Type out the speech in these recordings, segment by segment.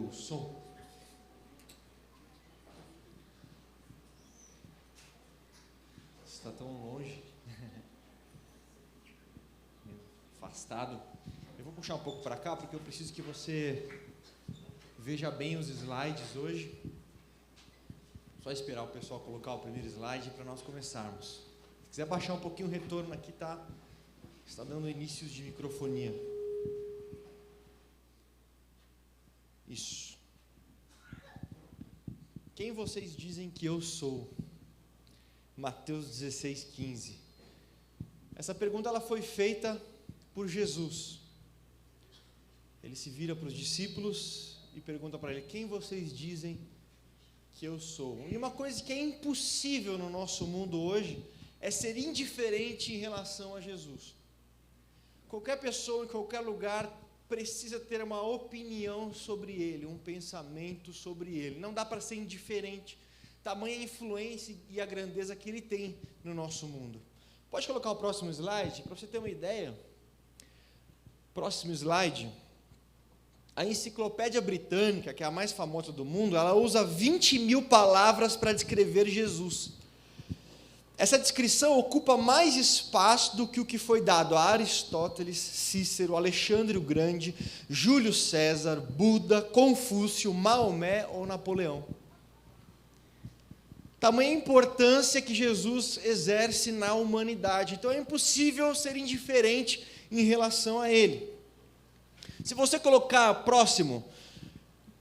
o som. Está tão longe, afastado. Eu vou puxar um pouco para cá, porque eu preciso que você veja bem os slides hoje. Só esperar o pessoal colocar o primeiro slide para nós começarmos. Se quiser baixar um pouquinho o retorno aqui, está dando inícios de microfonia. Isso. Quem vocês dizem que eu sou? Mateus 16:15. Essa pergunta ela foi feita por Jesus. Ele se vira para os discípulos e pergunta para ele: quem vocês dizem que eu sou? E uma coisa que é impossível no nosso mundo hoje é ser indiferente em relação a Jesus. Qualquer pessoa em qualquer lugar precisa ter uma opinião sobre ele, um pensamento sobre ele. Não dá para ser indiferente, tamanha a influência e a grandeza que ele tem no nosso mundo. Pode colocar o próximo slide, para você ter uma ideia. Próximo slide. A Enciclopédia Britânica, que é a mais famosa do mundo, ela usa 20.000 palavras para descrever Jesus. Essa descrição ocupa mais espaço do que o que foi dado a Aristóteles, Cícero, Alexandre o Grande, Júlio César, Buda, Confúcio, Maomé ou Napoleão. Tamanha importância que Jesus exerce na humanidade. Então é impossível ser indiferente em relação a ele. Se você colocar próximo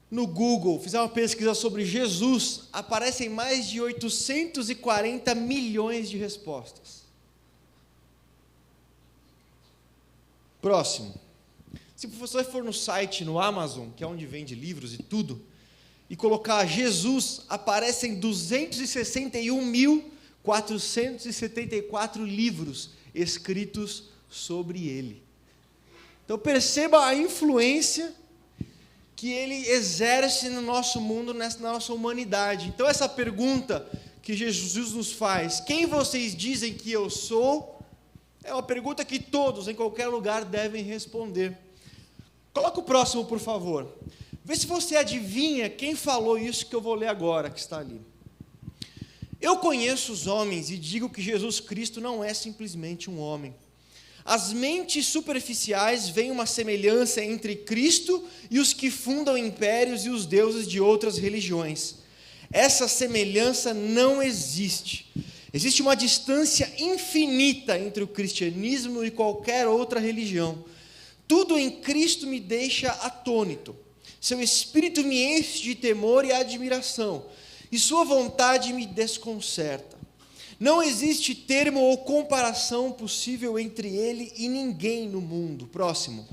no Google, fizer uma pesquisa sobre Jesus, aparecem mais de 840 milhões de respostas. Próximo. Se você for no site, no Amazon, que é onde vende livros e tudo, e colocar Jesus, aparecem 261.474 livros escritos sobre ele. Então perceba a influência que ele exerce no nosso mundo, na nossa humanidade. Então essa pergunta que Jesus nos faz, quem vocês dizem que eu sou? É uma pergunta que todos, em qualquer lugar, devem responder. Coloca o próximo, por favor. Vê se você adivinha quem falou isso que eu vou ler agora, que está ali. Eu conheço os homens e digo que Jesus Cristo não é simplesmente um homem. As mentes superficiais veem uma semelhança entre Cristo e os que fundam impérios e os deuses de outras religiões. Essa semelhança não existe. Existe uma distância infinita entre o cristianismo e qualquer outra religião. Tudo em Cristo me deixa atônito. Seu espírito me enche de temor e admiração, e sua vontade me desconcerta. Não existe termo ou comparação possível entre ele e ninguém no mundo. Próximo.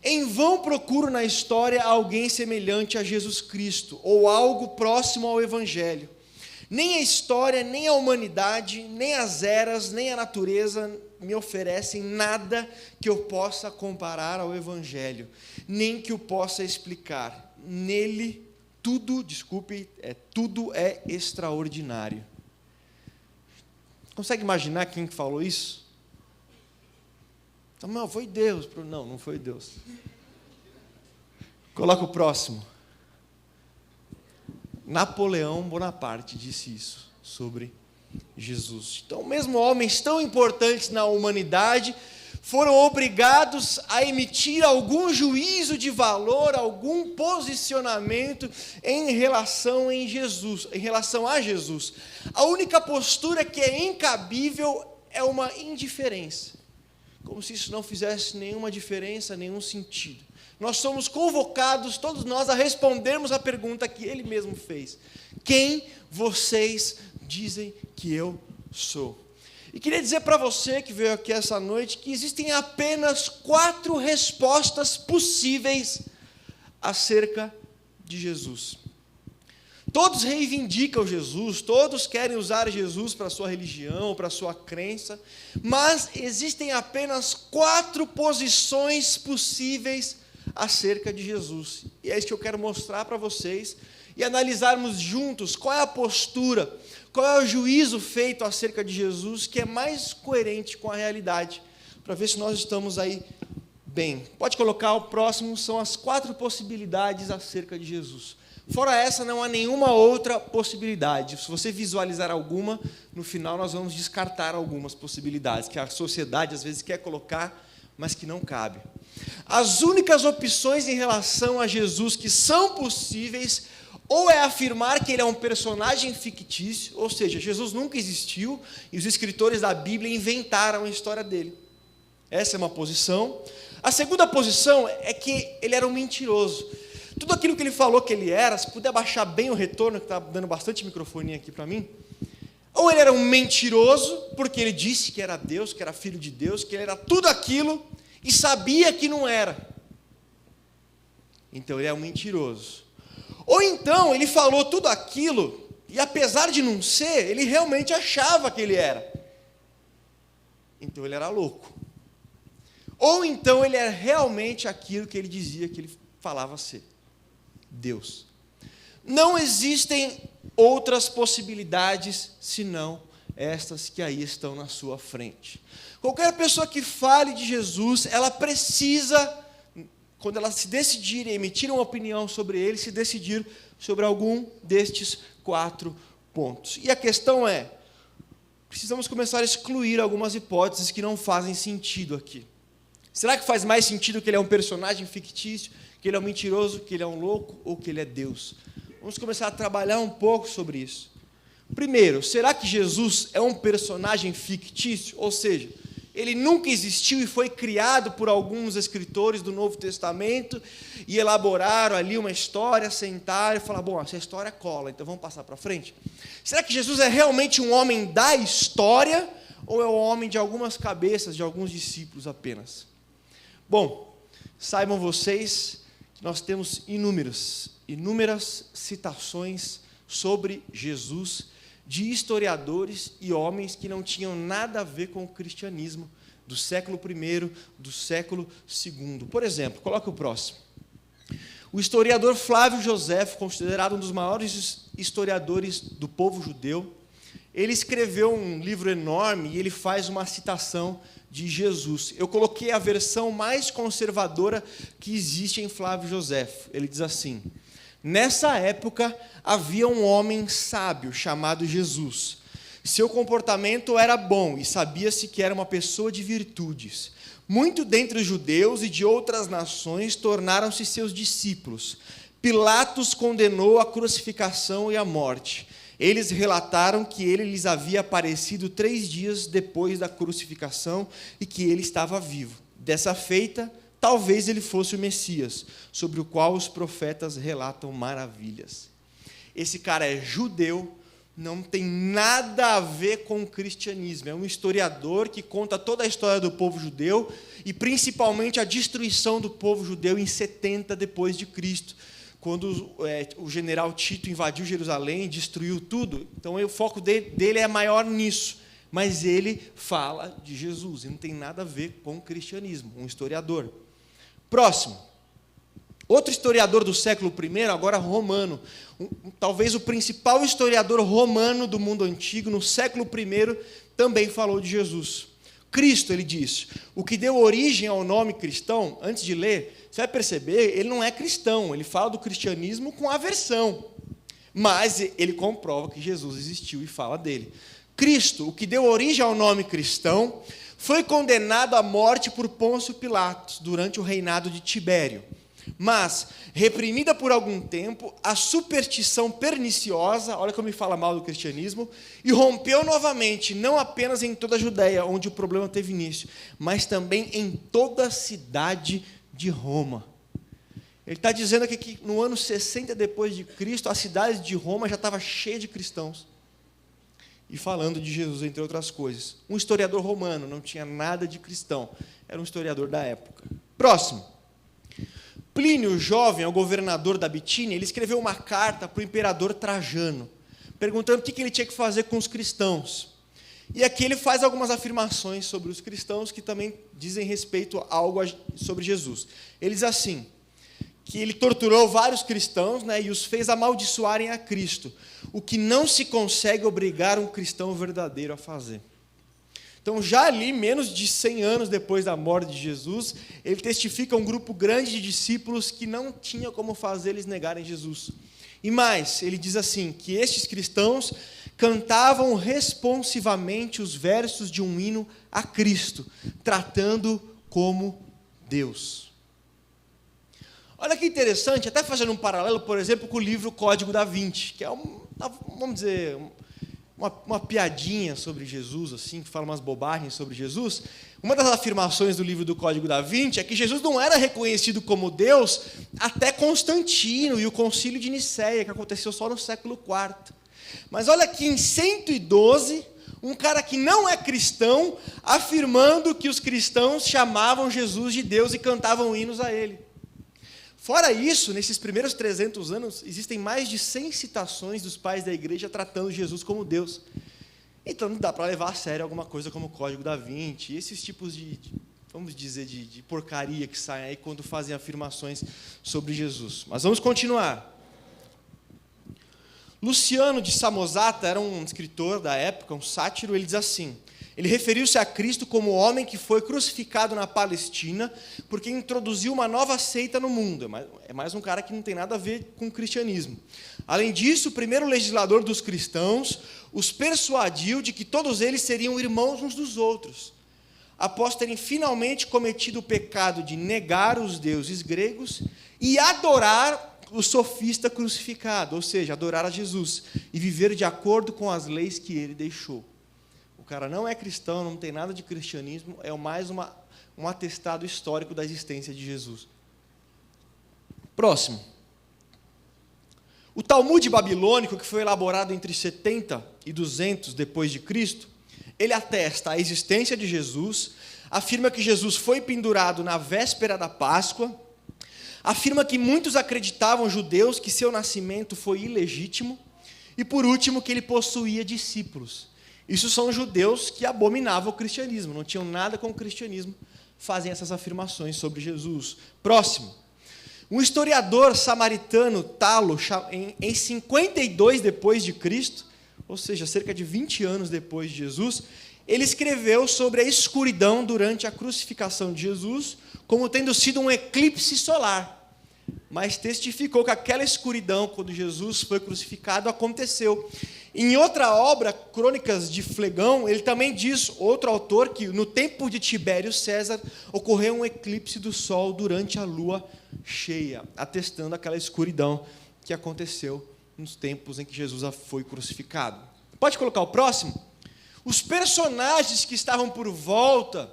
Em vão procuro na história alguém semelhante a Jesus Cristo, ou algo próximo ao Evangelho. Nem a história, nem a humanidade, nem as eras, nem a natureza me oferecem nada que eu possa comparar ao Evangelho, nem que eu possa explicar. Nele, tudo é extraordinário. Consegue imaginar quem falou isso? Então, não, foi Deus. Não foi Deus. Coloca o próximo. Napoleão Bonaparte disse isso sobre Jesus. Então, mesmo homens tão importantes na humanidade foram obrigados a emitir algum juízo de valor, algum posicionamento em relação a Jesus. A única postura que é incabível é uma indiferença, como se isso não fizesse nenhuma diferença, nenhum sentido. Nós somos convocados, todos nós, a respondermos a pergunta que ele mesmo fez: quem vocês dizem que eu sou? E queria dizer para você que veio aqui essa noite que existem apenas 4 respostas possíveis acerca de Jesus. Todos reivindicam Jesus, todos querem usar Jesus para a sua religião, para a sua crença, mas existem apenas 4 posições possíveis acerca de Jesus. E é isso que eu quero mostrar para vocês e analisarmos juntos qual é a postura, qual é o juízo feito acerca de Jesus que é mais coerente com a realidade, para ver se nós estamos aí Bem, pode colocar o próximo, são as 4 possibilidades acerca de Jesus. Fora essa, não há nenhuma outra possibilidade. Se você visualizar alguma, no final nós vamos descartar algumas possibilidades, que a sociedade às vezes quer colocar, mas que não cabe. As únicas opções em relação a Jesus que são possíveis, ou é afirmar que ele é um personagem fictício, ou seja, Jesus nunca existiu, e os escritores da Bíblia inventaram a história dele. Essa é uma posição. A segunda posição é que ele era um mentiroso. Tudo aquilo que ele falou que ele era, se puder baixar bem o retorno, que está dando bastante microfonia aqui para mim, ou ele era um mentiroso, porque ele disse que era Deus, que era filho de Deus, que ele era tudo aquilo, e sabia que não era. Então ele é um mentiroso. Ou então ele falou tudo aquilo, e apesar de não ser, ele realmente achava que ele era. Então ele era louco. Ou então ele era realmente aquilo que ele dizia que ele falava ser. Deus. Não existem outras possibilidades senão estas que aí estão na sua frente. Qualquer pessoa que fale de Jesus, ela precisa, quando ela se decidir e emitir uma opinião sobre ele, se decidir sobre algum destes 4 pontos. E a questão é, precisamos começar a excluir algumas hipóteses que não fazem sentido aqui. Será que faz mais sentido que ele é um personagem fictício, que ele é um mentiroso, que ele é um louco ou que ele é Deus? Vamos começar a trabalhar um pouco sobre isso. Primeiro, será que Jesus é um personagem fictício? Ou seja, ele nunca existiu e foi criado por alguns escritores do Novo Testamento e elaboraram ali uma história, sentaram e falaram, bom, essa história cola, então vamos passar para frente? Será que Jesus é realmente um homem da história ou é um homem de algumas cabeças, de alguns discípulos apenas? Bom, saibam vocês que nós temos inúmeras citações sobre Jesus de historiadores e homens que não tinham nada a ver com o cristianismo do século I, do século II. Por exemplo, coloca o próximo. O historiador Flávio Josefo, considerado um dos maiores historiadores do povo judeu, ele escreveu um livro enorme e ele faz uma citação de Jesus. Eu coloquei a versão mais conservadora que existe em Flávio Josefo. Ele diz assim: nessa época havia um homem sábio chamado Jesus. Seu comportamento era bom e sabia-se que era uma pessoa de virtudes. Muito dentre os judeus e de outras nações tornaram-se seus discípulos. Pilatos condenou a crucificação e a morte. Eles relataram que ele lhes havia aparecido 3 dias depois da crucificação e que ele estava vivo. Dessa feita, talvez ele fosse o Messias, sobre o qual os profetas relatam maravilhas. Esse cara é judeu, não tem nada a ver com o cristianismo. É um historiador que conta toda a história do povo judeu e principalmente a destruição do povo judeu em 70 depois de Cristo. Quando o general Tito invadiu Jerusalém, destruiu tudo, então o foco dele é maior nisso. Mas ele fala de Jesus, e não tem nada a ver com o cristianismo, um historiador. Próximo. Outro historiador do século I, agora romano, talvez o principal historiador romano do mundo antigo, no século I, também falou de Jesus. Cristo, ele diz, o que deu origem ao nome cristão, antes de ler, você vai perceber, ele não é cristão, ele fala do cristianismo com aversão, mas ele comprova que Jesus existiu e fala dele. Cristo, o que deu origem ao nome cristão, foi condenado à morte por Pôncio Pilatos, durante o reinado de Tibério. Mas, reprimida por algum tempo, a superstição perniciosa, olha como me fala mal do cristianismo, irrompeu novamente, não apenas em toda a Judéia, onde o problema teve início, mas também em toda a cidade de Roma. Ele está dizendo aqui que no ano 60 depois de Cristo, a cidade de Roma já estava cheia de cristãos. E falando de Jesus, entre outras coisas. Um historiador romano, não tinha nada de cristão, era um historiador da época. Próximo. Plínio, jovem, o governador da Bitínia, ele escreveu uma carta para o imperador Trajano, perguntando o que ele tinha que fazer com os cristãos. E aqui ele faz algumas afirmações sobre os cristãos que também dizem respeito a algo sobre Jesus. Ele diz assim, que ele torturou vários cristãos, e os fez amaldiçoarem a Cristo, o que não se consegue obrigar um cristão verdadeiro a fazer. Então, já ali, menos de 100 anos depois da morte de Jesus, ele testifica um grupo grande de discípulos que não tinha como fazer eles negarem Jesus. E mais, ele diz assim, que estes cristãos cantavam responsivamente os versos de um hino a Cristo, tratando como Deus. Olha que interessante, até fazendo um paralelo, por exemplo, com o livro Código da Vinci, que é, vamos dizer, uma piadinha sobre Jesus, assim, que fala umas bobagens sobre Jesus. Uma das afirmações do livro do Código da Vinci é que Jesus não era reconhecido como Deus até Constantino e o Concílio de Nicéia, que aconteceu só no século IV. Mas olha que em 112, um cara que não é cristão, afirmando que os cristãos chamavam Jesus de Deus e cantavam hinos a ele. Fora isso, nesses primeiros 300 anos, existem mais de 100 citações dos pais da igreja tratando Jesus como Deus. Então não dá para levar a sério alguma coisa como o Código da Vinci, esses tipos vamos dizer, de porcaria que saem aí quando fazem afirmações sobre Jesus. Mas vamos continuar. Luciano de Samosata era um escritor da época, um sátiro, ele diz assim: ele referiu-se a Cristo como o homem que foi crucificado na Palestina porque introduziu uma nova seita no mundo. É mais um cara que não tem nada a ver com o cristianismo. Além disso, o primeiro legislador dos cristãos os persuadiu de que todos eles seriam irmãos uns dos outros, após terem finalmente cometido o pecado de negar os deuses gregos e adorar o sofista crucificado, ou seja, adorar a Jesus e viver de acordo com as leis que ele deixou. O cara não é cristão, não tem nada de cristianismo, é mais um atestado histórico da existência de Jesus. Próximo. O Talmud babilônico, que foi elaborado entre 70 e 200 depois de Cristo, ele atesta a existência de Jesus, afirma que Jesus foi pendurado na véspera da Páscoa, afirma que muitos acreditavam, judeus, que seu nascimento foi ilegítimo, e por último, que ele possuía discípulos. Isso são judeus que abominavam o cristianismo, não tinham nada com o cristianismo, fazem essas afirmações sobre Jesus. Próximo. Um historiador samaritano, Talo, em 52 depois de Cristo, ou seja, cerca de 20 anos depois de Jesus, ele escreveu sobre a escuridão durante a crucificação de Jesus, como tendo sido um eclipse solar. Mas testificou que aquela escuridão, quando Jesus foi crucificado, aconteceu. Em outra obra, Crônicas de Flegão, ele também diz, outro autor, que no tempo de Tibério César, ocorreu um eclipse do sol durante a lua cheia, atestando aquela escuridão que aconteceu nos tempos em que Jesus foi crucificado. Pode colocar o próximo? Os personagens que estavam por volta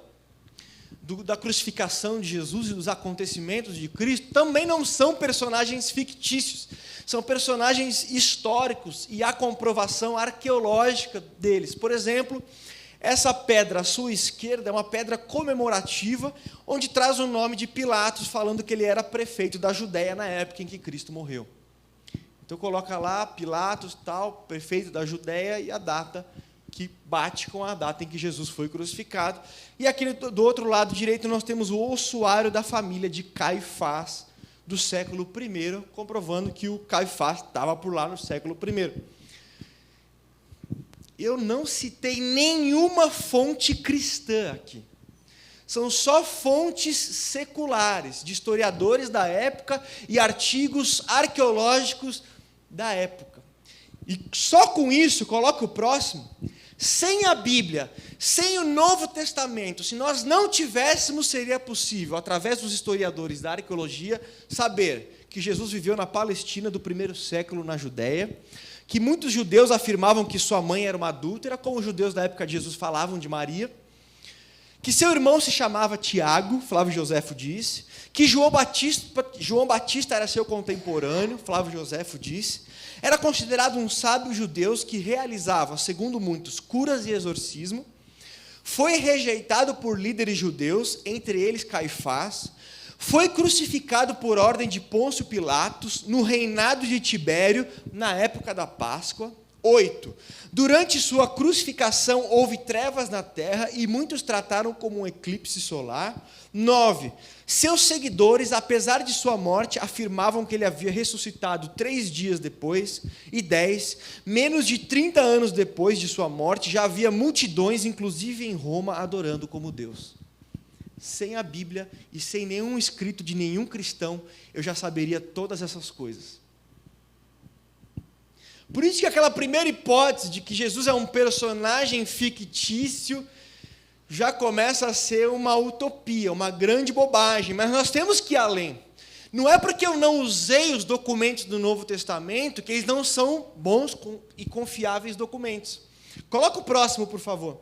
da crucificação de Jesus e dos acontecimentos de Cristo também não são personagens fictícios, são personagens históricos e há comprovação arqueológica deles. Por exemplo, essa pedra à sua esquerda é uma pedra comemorativa, onde traz o nome de Pilatos, falando que ele era prefeito da Judéia na época em que Cristo morreu. Então coloca lá Pilatos, tal, prefeito da Judéia, e a data que bate com a data em que Jesus foi crucificado. E aqui do outro lado direito nós temos o ossuário da família de Caifás, do século I, comprovando que o Caifás estava por lá no século I. Eu não citei nenhuma fonte cristã aqui. São só fontes seculares, de historiadores da época e artigos arqueológicos da época. E só com isso, coloca o próximo, sem a Bíblia, sem o Novo Testamento, se nós não tivéssemos, seria possível, através dos historiadores da arqueologia, saber que Jesus viveu na Palestina do primeiro século, na Judéia, que muitos judeus afirmavam que sua mãe era uma adúltera, como os judeus da época de Jesus falavam de Maria, que seu irmão se chamava Tiago, Flávio Joséfo disse, que João Batista era seu contemporâneo, Flávio Joséfo disse, era considerado um sábio judeu que realizava, segundo muitos, curas e exorcismo, foi rejeitado por líderes judeus, entre eles Caifás, foi crucificado por ordem de Pôncio Pilatos, no reinado de Tibério, na época da Páscoa, 8. Durante sua crucificação houve trevas na terra e muitos trataram como um eclipse solar. 9. Seus seguidores, apesar de sua morte, afirmavam que ele havia ressuscitado 3 dias depois. E 10. Menos de 30 anos depois de sua morte, já havia multidões, inclusive em Roma, adorando como Deus. Sem a Bíblia e sem nenhum escrito de nenhum cristão, eu já saberia todas essas coisas. Por isso que aquela primeira hipótese de que Jesus é um personagem fictício já começa a ser uma utopia, uma grande bobagem. Mas nós temos que ir além. Não é porque eu não usei os documentos do Novo Testamento que eles não são bons e confiáveis documentos. Coloca o próximo, por favor.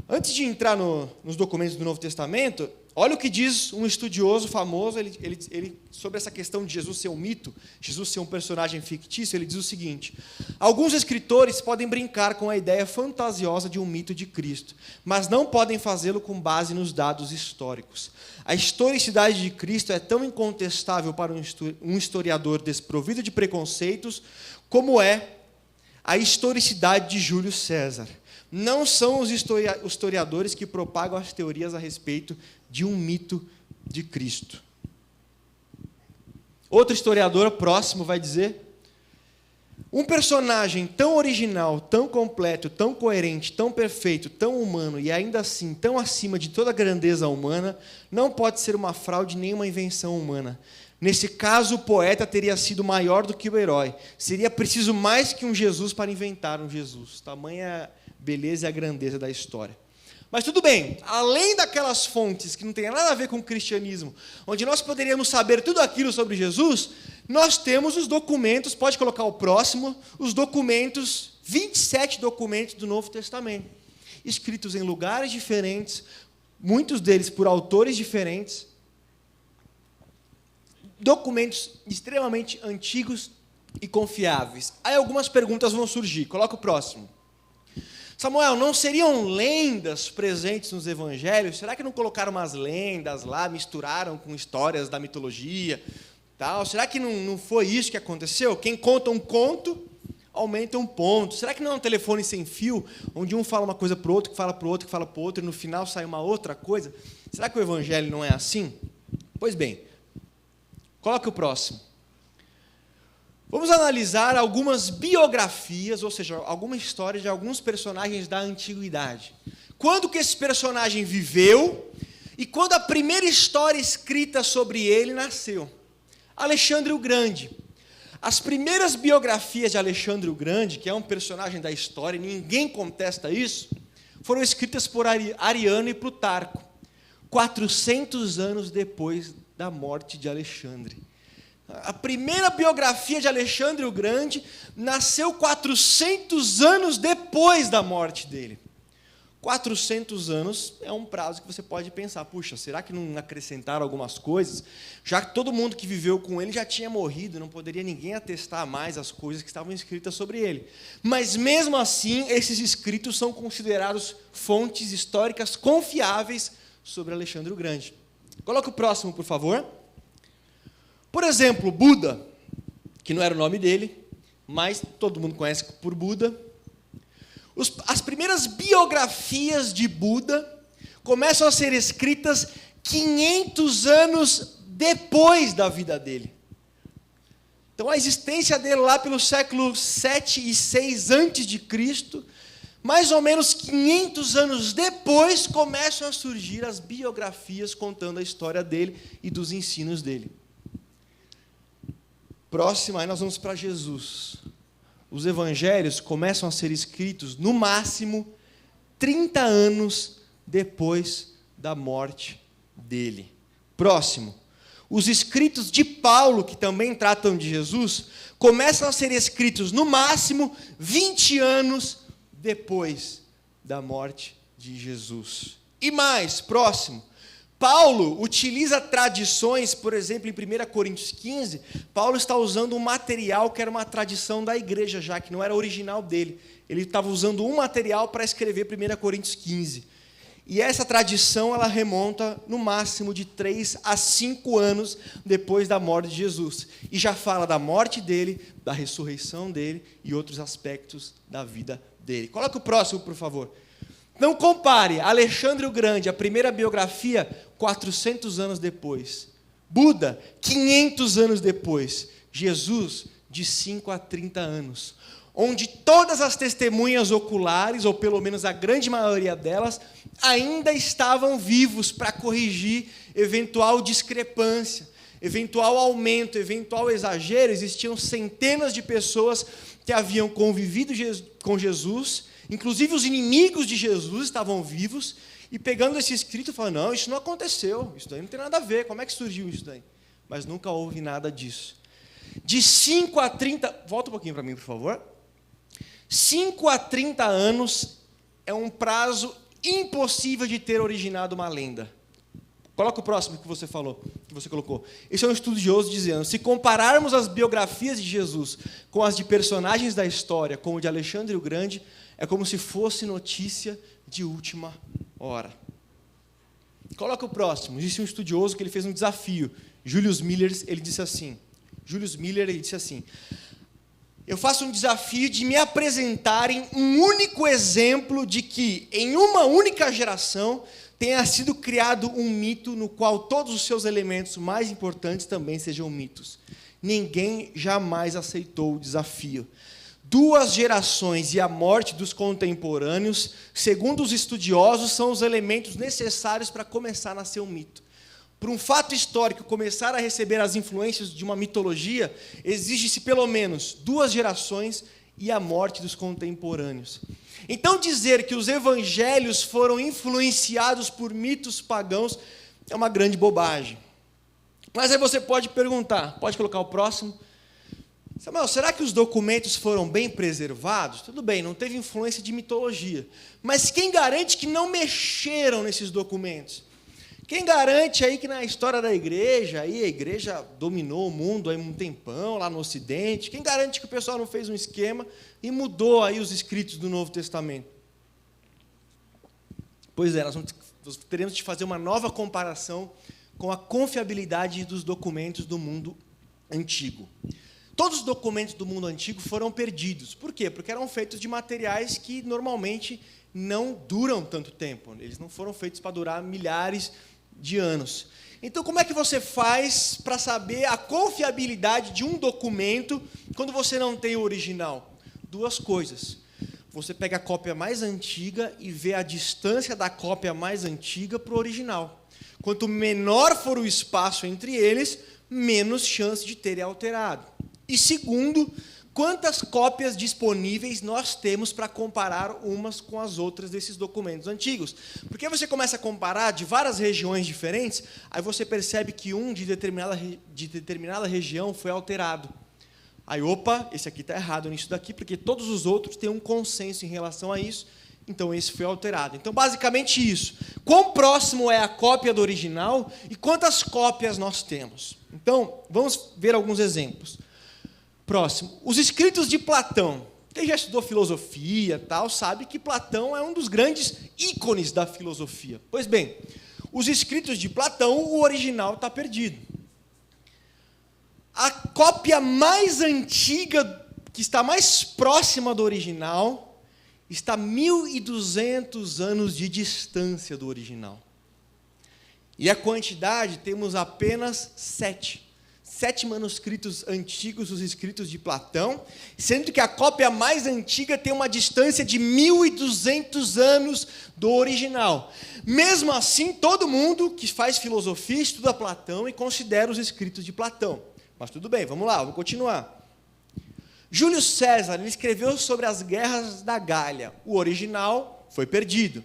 Antes de entrar nos documentos do Novo Testamento, olha o que diz um estudioso famoso ele, sobre essa questão de Jesus ser um mito, Jesus ser um personagem fictício. Ele diz o seguinte: alguns escritores podem brincar com a ideia fantasiosa de um mito de Cristo, mas não podem fazê-lo com base nos dados históricos. A historicidade de Cristo é tão incontestável para um historiador desprovido de preconceitos como é a historicidade de Júlio César. Não são os historiadores que propagam as teorias a respeito de um mito de Cristo. Outro historiador próximo vai dizer: um personagem tão original, tão completo, tão coerente, tão perfeito, tão humano e ainda assim tão acima de toda a grandeza humana, não pode ser uma fraude nem uma invenção humana. Nesse caso, o poeta teria sido maior do que o herói. Seria preciso mais que um Jesus para inventar um Jesus. Tamanha beleza e a grandeza da história. Mas tudo bem, além daquelas fontes que não tem nada a ver com o cristianismo, onde nós poderíamos saber tudo aquilo sobre Jesus, nós temos os documentos, pode colocar o próximo, os documentos, 27 documentos do Novo Testamento, escritos em lugares diferentes, muitos deles por autores diferentes, documentos extremamente antigos e confiáveis. Aí algumas perguntas vão surgir, coloca o próximo. Samuel, não seriam lendas presentes nos evangelhos? Será que não colocaram umas lendas lá, misturaram com histórias da mitologia, tal? Será que não foi isso que aconteceu? Quem conta um conto, aumenta um ponto. Será que não é um telefone sem fio, onde um fala uma coisa para o outro, que fala para o outro, que fala para o outro, e no final sai uma outra coisa? Será que o evangelho não é assim? Pois bem, coloque o próximo. Vamos analisar algumas biografias, ou seja, alguma história de alguns personagens da antiguidade. Quando que esse personagem viveu e quando a primeira história escrita sobre ele nasceu? Alexandre o Grande. As primeiras biografias de Alexandre o Grande, que é um personagem da história, ninguém contesta isso, foram escritas por Ariano e Plutarco, 400 anos depois da morte de Alexandre. A primeira biografia de Alexandre o Grande nasceu 400 anos depois da morte dele. 400 anos é um prazo que você pode pensar, puxa, será que não acrescentaram algumas coisas? Já que todo mundo que viveu com ele já tinha morrido, não poderia ninguém atestar mais as coisas que estavam escritas sobre ele. Mas mesmo assim, esses escritos são considerados fontes históricas confiáveis sobre Alexandre o Grande. Coloca o próximo, por favor. Por exemplo, Buda, que não era o nome dele, mas todo mundo conhece por Buda. As primeiras biografias de Buda começam a ser escritas 500 anos depois da vida dele. Então, a existência dele lá pelo século 7 e 6 a.C., mais ou menos 500 anos depois, começam a surgir as biografias contando a história dele e dos ensinos dele. Próximo, aí nós vamos para Jesus. Os evangelhos começam a ser escritos, no máximo, 30 anos depois da morte dele. Próximo. Os escritos de Paulo, que também tratam de Jesus, começam a ser escritos, no máximo, 20 anos depois da morte de Jesus. E mais, próximo. Paulo utiliza tradições, por exemplo, em 1 Coríntios 15, Paulo está usando um material que era uma tradição da igreja já, que não era original dele. Ele estava usando um material para escrever 1 Coríntios 15. E essa tradição ela remonta no máximo de 3 a 5 anos depois da morte de Jesus. E já fala da morte dele, da ressurreição dele e outros aspectos da vida dele. Coloca o próximo, por favor. Não compare Alexandre o Grande, a primeira biografia, 400 anos depois. Buda, 500 anos depois. Jesus, de 5 a 30 anos. Onde todas as testemunhas oculares, ou pelo menos a grande maioria delas, ainda estavam vivos para corrigir eventual discrepância, eventual aumento, eventual exagero. Existiam centenas de pessoas que haviam convivido com Jesus, inclusive os inimigos de Jesus estavam vivos, e pegando esse escrito, falando, não, isso não aconteceu, isso daí não tem nada a ver, como é que surgiu isso daí? Mas nunca houve nada disso. De 5 a 30... Volta um pouquinho para mim, por favor. 5 a 30 anos é um prazo impossível de ter originado uma lenda. Coloca o próximo que você falou, que você colocou. Esse é um estudioso dizendo, se compararmos as biografias de Jesus com as de personagens da história, como o de Alexandre o Grande, é como se fosse notícia de última hora. Coloca o próximo. Existe um estudioso que ele fez um desafio. Julius Miller, ele disse assim. Eu faço um desafio de me apresentarem um único exemplo de que, em uma única geração, tenha sido criado um mito no qual todos os seus elementos mais importantes também sejam mitos. Ninguém jamais aceitou o desafio. 2 gerações e a morte dos contemporâneos, segundo os estudiosos, são os elementos necessários para começar a nascer um mito. Para um fato histórico começar a receber as influências de uma mitologia, exige-se pelo menos 2 gerações e a morte dos contemporâneos. Então, dizer que os evangelhos foram influenciados por mitos pagãos é uma grande bobagem. Mas aí você pode perguntar, pode colocar o próximo. Samuel, será que os documentos foram bem preservados? Tudo bem, não teve influência de mitologia. Mas quem garante que não mexeram nesses documentos? Quem garante aí que na história da igreja, aí a igreja dominou o mundo aí um tempão, lá no Ocidente, quem garante que o pessoal não fez um esquema e mudou aí os escritos do Novo Testamento? Pois é, nós teremos de fazer uma nova comparação com a confiabilidade dos documentos do mundo antigo. Todos os documentos do mundo antigo foram perdidos. Por quê? Porque eram feitos de materiais que normalmente não duram tanto tempo. Eles não foram feitos para durar milhares de anos. Então, como é que você faz para saber a confiabilidade de um documento quando você não tem o original? 2 coisas. Você pega a cópia mais antiga e vê a distância da cópia mais antiga para o original. Quanto menor for o espaço entre eles, menos chance de terem alterado. E segundo, quantas cópias disponíveis nós temos para comparar umas com as outras desses documentos antigos? Porque você começa a comparar de várias regiões diferentes, aí você percebe que um de determinada região foi alterado. Aí, opa, esse aqui está errado nisso daqui, porque todos os outros têm um consenso em relação a isso, então esse foi alterado. Então, basicamente isso. Quão próximo é a cópia do original e quantas cópias nós temos? Então, vamos ver alguns exemplos. Próximo, os escritos de Platão. Quem já estudou filosofia, tal, sabe que Platão é um dos grandes ícones da filosofia. Pois bem, os escritos de Platão, o original está perdido. A cópia mais antiga, que está mais próxima do original, está 1.200 anos de distância do original. E a quantidade, temos apenas 7 manuscritos antigos, os escritos de Platão, sendo que a cópia mais antiga tem uma distância de 1.200 anos do original. Mesmo assim, todo mundo que faz filosofia estuda Platão e considera os escritos de Platão. Mas tudo bem, vamos lá, vamos continuar. Júlio César, ele escreveu sobre as guerras da Gália. O original foi perdido.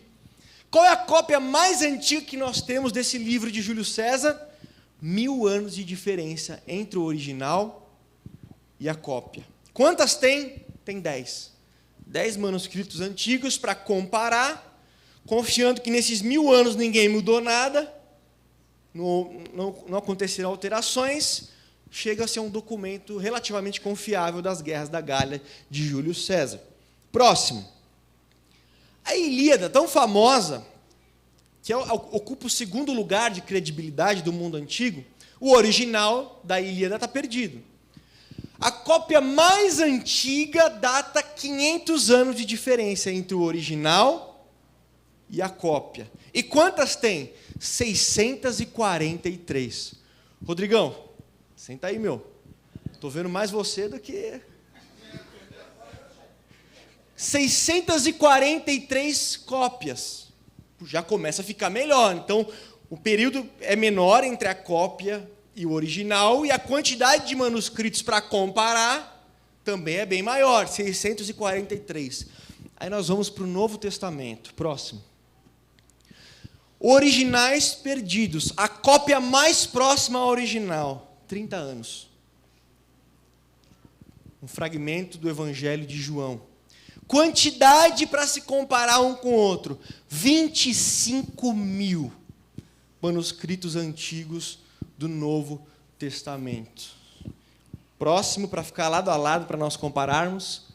Qual é a cópia mais antiga que nós temos desse livro de Júlio César? 1000 anos de diferença entre o original e a cópia. Quantas tem? Tem 10. 10 manuscritos antigos para comparar, confiando que nesses 1000 anos ninguém mudou nada, não acontecerão alterações, chega a ser um documento relativamente confiável das guerras da Gália de Júlio César. Próximo. A Ilíada, tão famosa, que ocupa o segundo lugar de credibilidade do mundo antigo, o original da Ilíada está perdido. A cópia mais antiga data 500 anos de diferença entre o original e a cópia. E quantas tem? 643. Rodrigão, senta aí, meu. Estou vendo mais você do que... 643 cópias. Já começa a ficar melhor. Então, o período é menor entre a cópia e o original, e a quantidade de manuscritos para comparar também é bem maior, 643. Aí nós vamos para o Novo Testamento. Próximo. Originais perdidos. A cópia mais próxima ao original. 30 anos. Um fragmento do Evangelho de João. Quantidade para se comparar um com o outro. 25.000 manuscritos antigos do Novo Testamento. Próximo, para ficar lado a lado, para nós compararmos.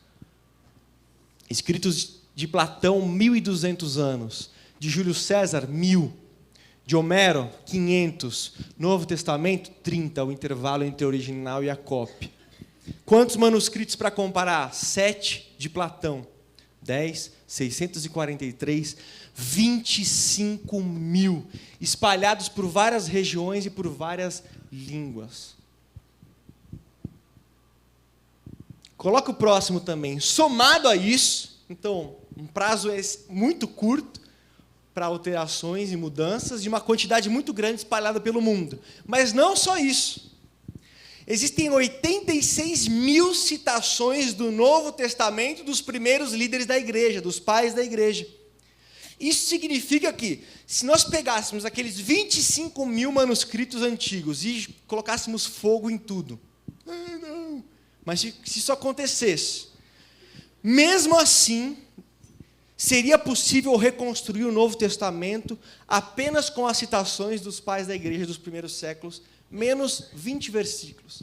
Escritos de Platão, 1.200 anos. De Júlio César, 1.000. De Homero, 500. Novo Testamento, 30, o intervalo entre a original e a cópia. Quantos manuscritos para comparar? 7 de Platão. 10, 643, 25.000. Espalhados por várias regiões e por várias línguas. Coloca o próximo também. Somado a isso, então, um prazo muito curto para alterações e mudanças, de uma quantidade muito grande espalhada pelo mundo. Mas não só isso. Existem 86.000 citações do Novo Testamento dos primeiros líderes da igreja, dos pais da igreja. Isso significa que, se nós pegássemos aqueles 25.000 manuscritos antigos e colocássemos fogo em tudo, mas se isso acontecesse, mesmo assim, seria possível reconstruir o Novo Testamento apenas com as citações dos pais da igreja dos primeiros séculos, menos 20 versículos.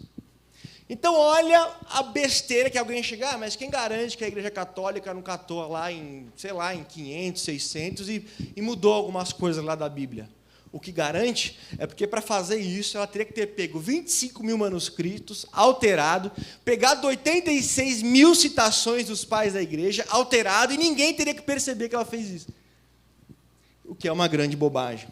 Então, olha a besteira que alguém chega, mas quem garante que a Igreja Católica não catou lá em, sei lá, em 500, 600 e mudou algumas coisas lá da Bíblia? O que garante é porque, para fazer isso, ela teria que ter pego 25.000 manuscritos, alterado, pegado 86.000 citações dos pais da igreja, alterado, e ninguém teria que perceber que ela fez isso. O que é uma grande bobagem.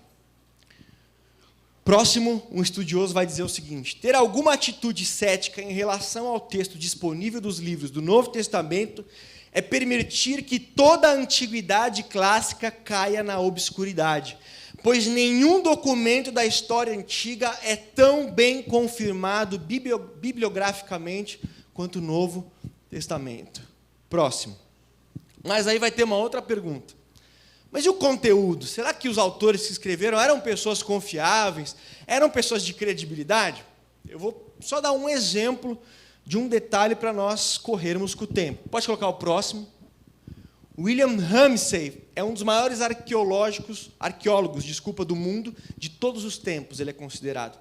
Próximo, um estudioso vai dizer o seguinte: ter alguma atitude cética em relação ao texto disponível dos livros do Novo Testamento é permitir que toda a antiguidade clássica caia na obscuridade, pois nenhum documento da história antiga é tão bem confirmado bibliograficamente quanto o Novo Testamento. Próximo. Mas aí vai ter uma outra pergunta. Mas e o conteúdo? Será que os autores que escreveram eram pessoas confiáveis? Eram pessoas de credibilidade? Eu vou só dar um exemplo de um detalhe para nós corrermos com o tempo. Pode colocar o próximo. William Ramsay é um dos maiores arqueólogos do mundo de todos os tempos, ele é considerado.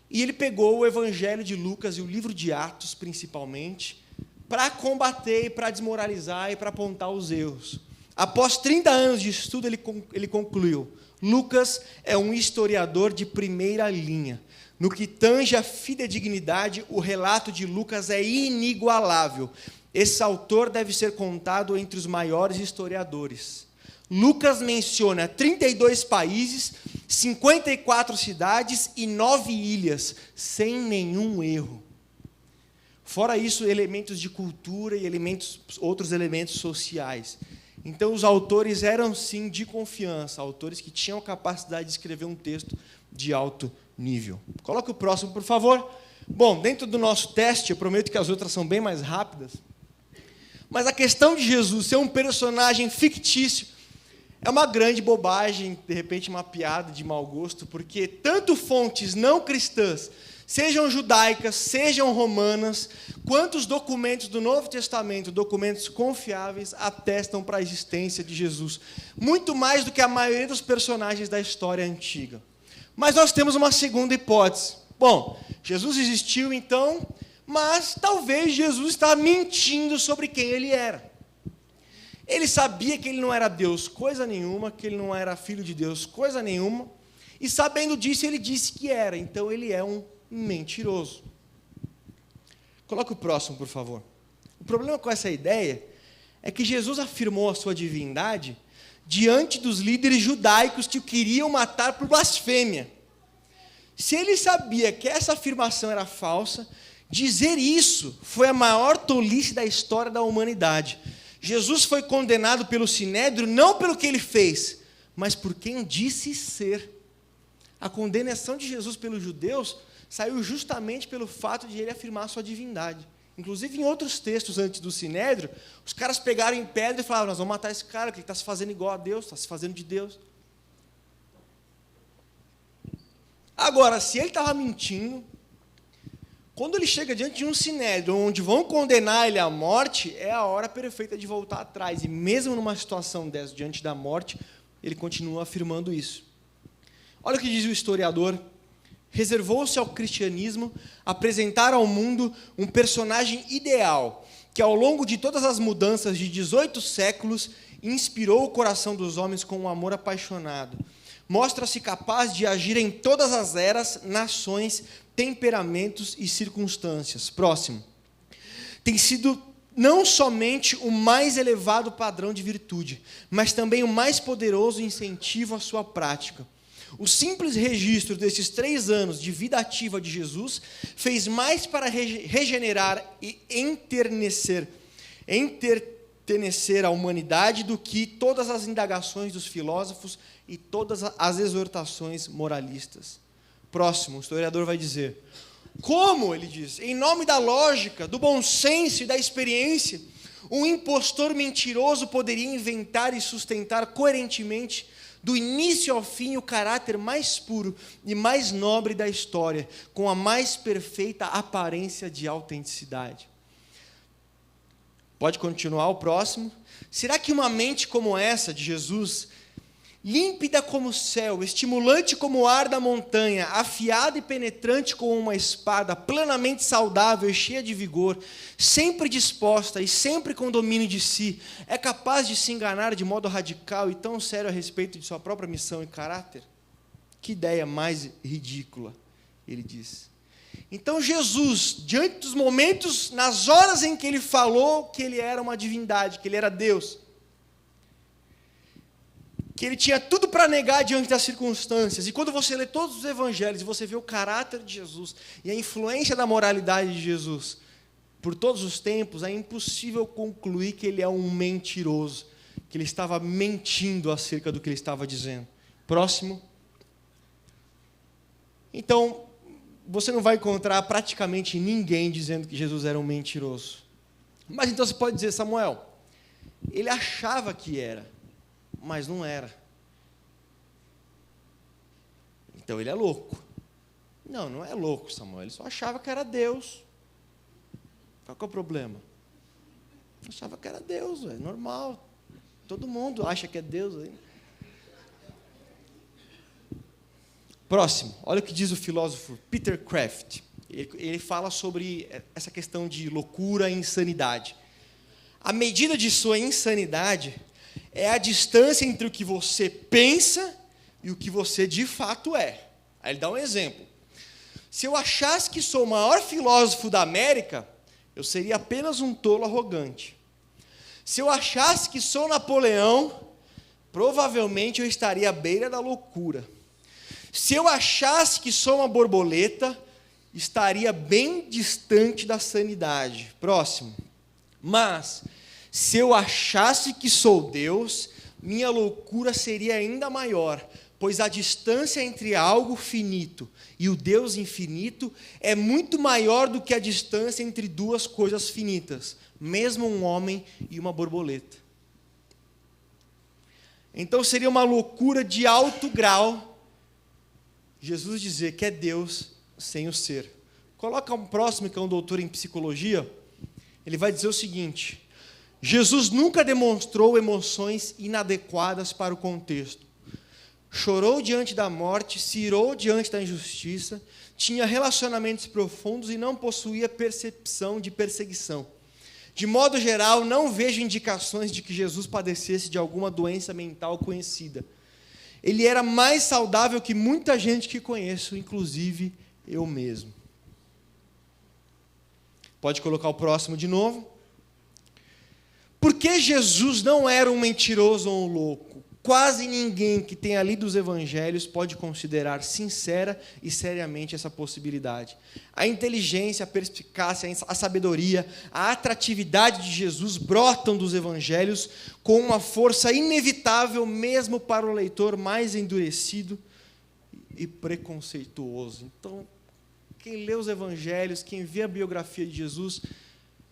E ele pegou o Evangelho de Lucas e o livro de Atos, principalmente, para combater, para desmoralizar e para apontar os erros. Após 30 anos de estudo, ele concluiu: Lucas é um historiador de primeira linha. No que tange a fidedignidade, o relato de Lucas é inigualável. Esse autor deve ser contado entre os maiores historiadores. Lucas menciona 32 países, 54 cidades e 9 ilhas, sem nenhum erro. Fora isso, elementos de cultura e outros elementos sociais. Então, os autores eram, sim, de confiança, autores que tinham capacidade de escrever um texto de alto nível. Coloca o próximo, por favor. Bom, dentro do nosso teste, eu prometo que as outras são bem mais rápidas, mas a questão de Jesus ser um personagem fictício é uma grande bobagem, de repente uma piada de mau gosto, porque tanto fontes não cristãs, sejam judaicas, sejam romanas, quantos documentos do Novo Testamento, documentos confiáveis, atestam para a existência de Jesus. Muito mais do que a maioria dos personagens da história antiga. Mas nós temos uma segunda hipótese. Bom, Jesus existiu então, mas talvez Jesus está mentindo sobre quem ele era. Ele sabia que ele não era Deus coisa nenhuma, que ele não era filho de Deus coisa nenhuma, e sabendo disso, ele disse que era. Então, ele é um mentiroso. Coloque o próximo, por favor. O problema com essa ideia é que Jesus afirmou a sua divindade diante dos líderes judaicos que o queriam matar por blasfêmia. Se ele sabia que essa afirmação era falsa, dizer isso foi a maior tolice da história da humanidade. Jesus foi condenado pelo Sinédrio não pelo que ele fez, mas por quem disse ser. A condenação de Jesus pelos judeus saiu justamente pelo fato de ele afirmar sua divindade. Inclusive, em outros textos antes do Sinédrio, os caras pegaram em pedra e falaram: nós vamos matar esse cara, que ele está se fazendo igual a Deus, está se fazendo de Deus. Agora, se ele estava mentindo, quando ele chega diante de um Sinédrio, onde vão condenar ele à morte, é a hora perfeita de voltar atrás. E mesmo numa situação dessa, diante da morte, ele continua afirmando isso. Olha o que diz o historiador. Reservou-se ao cristianismo apresentar ao mundo um personagem ideal, que ao longo de todas as mudanças de 18 séculos, inspirou o coração dos homens com um amor apaixonado. Mostra-se capaz de agir em todas as eras, nações, temperamentos e circunstâncias. Próximo. Tem sido não somente o mais elevado padrão de virtude, mas também o mais poderoso incentivo à sua prática. O simples registro desses 3 anos de vida ativa de Jesus fez mais para regenerar e enternecer a humanidade do que todas as indagações dos filósofos e todas as exortações moralistas. Próximo, o historiador vai dizer: como, ele diz, em nome da lógica, do bom senso e da experiência, um impostor mentiroso poderia inventar e sustentar coerentemente, do início ao fim, o caráter mais puro e mais nobre da história, com a mais perfeita aparência de autenticidade. Pode continuar o próximo. Será que uma mente como essa de Jesus, límpida como o céu, estimulante como o ar da montanha, afiada e penetrante como uma espada, plenamente saudável e cheia de vigor, sempre disposta e sempre com domínio de si, é capaz de se enganar de modo radical e tão sério a respeito de sua própria missão e caráter? Que ideia mais ridícula, ele diz. Então Jesus, diante dos momentos, nas horas em que ele falou que ele era uma divindade, que ele era Deus, que ele tinha tudo para negar diante das circunstâncias. E quando você lê todos os evangelhos e você vê o caráter de Jesus e a influência da moralidade de Jesus por todos os tempos, é impossível concluir que ele é um mentiroso, que ele estava mentindo acerca do que ele estava dizendo. Próximo. Então, você não vai encontrar praticamente ninguém dizendo que Jesus era um mentiroso. Mas então você pode dizer: Samuel, ele achava que era, mas não era. Então ele é louco. Não, não é louco, Samuel. Ele só achava que era Deus. Qual que é o problema? Achava que era Deus, é normal. Todo mundo acha que é Deus. Hein? Próximo. Olha o que diz o filósofo Peter Kraft. Ele fala sobre essa questão de loucura e insanidade. A medida de sua insanidade é a distância entre o que você pensa e o que você de fato é. Aí ele dá um exemplo. Se eu achasse que sou o maior filósofo da América, eu seria apenas um tolo arrogante. Se eu achasse que sou Napoleão, provavelmente eu estaria à beira da loucura. Se eu achasse que sou uma borboleta, estaria bem distante da sanidade. Próximo. Mas, se eu achasse que sou Deus, minha loucura seria ainda maior, pois a distância entre algo finito e o Deus infinito é muito maior do que a distância entre duas coisas finitas, mesmo um homem e uma borboleta. Então seria uma loucura de alto grau Jesus dizer que é Deus sem o ser. Coloca um próximo, que é um doutor em psicologia, ele vai dizer o seguinte: Jesus nunca demonstrou emoções inadequadas para o contexto. Chorou diante da morte, se irou diante da injustiça, tinha relacionamentos profundos e não possuía percepção de perseguição. De modo geral, não vejo indicações de que Jesus padecesse de alguma doença mental conhecida. Ele era mais saudável que muita gente que conheço, inclusive eu mesmo. Pode colocar o próximo de novo. Por que Jesus não era um mentiroso ou um louco? Quase ninguém que tenha lido os evangelhos pode considerar sincera e seriamente essa possibilidade. A inteligência, a perspicácia, a sabedoria, a atratividade de Jesus brotam dos evangelhos com uma força inevitável mesmo para o leitor mais endurecido e preconceituoso. Então, quem lê os evangelhos, quem vê a biografia de Jesus,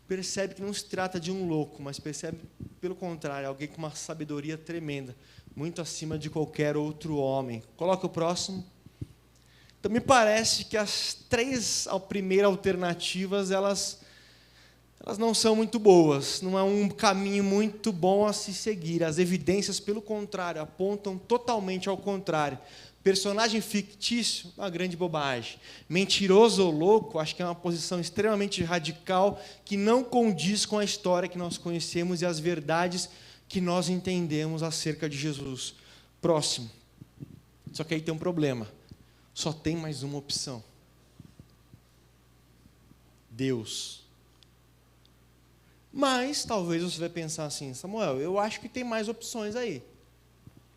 percebe que não se trata de um louco, mas percebe, pelo contrário, alguém com uma sabedoria tremenda, muito acima de qualquer outro homem. Coloca o próximo. Então, me parece que as três primeiras alternativas, elas não são muito boas, não é um caminho muito bom a se seguir. As evidências, pelo contrário, apontam totalmente ao contrário. Personagem fictício, uma grande bobagem. Mentiroso ou louco, acho que é uma posição extremamente radical, que não condiz com a história que nós conhecemos e as verdades que nós entendemos acerca de Jesus. Próximo. Só que aí tem um problema. Só tem mais uma opção. Deus. Mas, talvez você vai pensar assim, Samuel, eu acho que tem mais opções aí.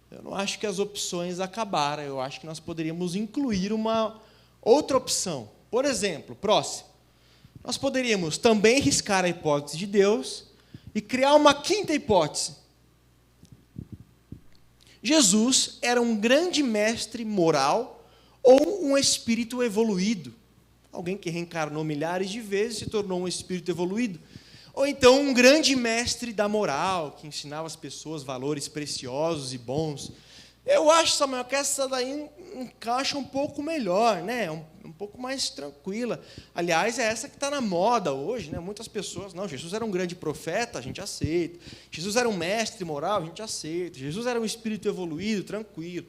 Eu não acho que as opções acabaram, eu acho que nós poderíamos incluir uma outra opção. Por exemplo, próximo. Nós poderíamos também riscar a hipótese de Deus e criar uma quinta hipótese. Jesus era um grande mestre moral ou um espírito evoluído. Alguém que reencarnou milhares de vezes e se tornou um espírito evoluído. Ou então um grande mestre da moral, que ensinava as pessoas valores preciosos e bons. Eu acho, Samuel, que essa daí encaixa um pouco melhor, né? Um pouco mais tranquila. Aliás, é essa que está na moda hoje, né? Muitas pessoas, não, Jesus era um grande profeta, a gente aceita. Jesus era um mestre moral, a gente aceita. Jesus era um espírito evoluído, tranquilo.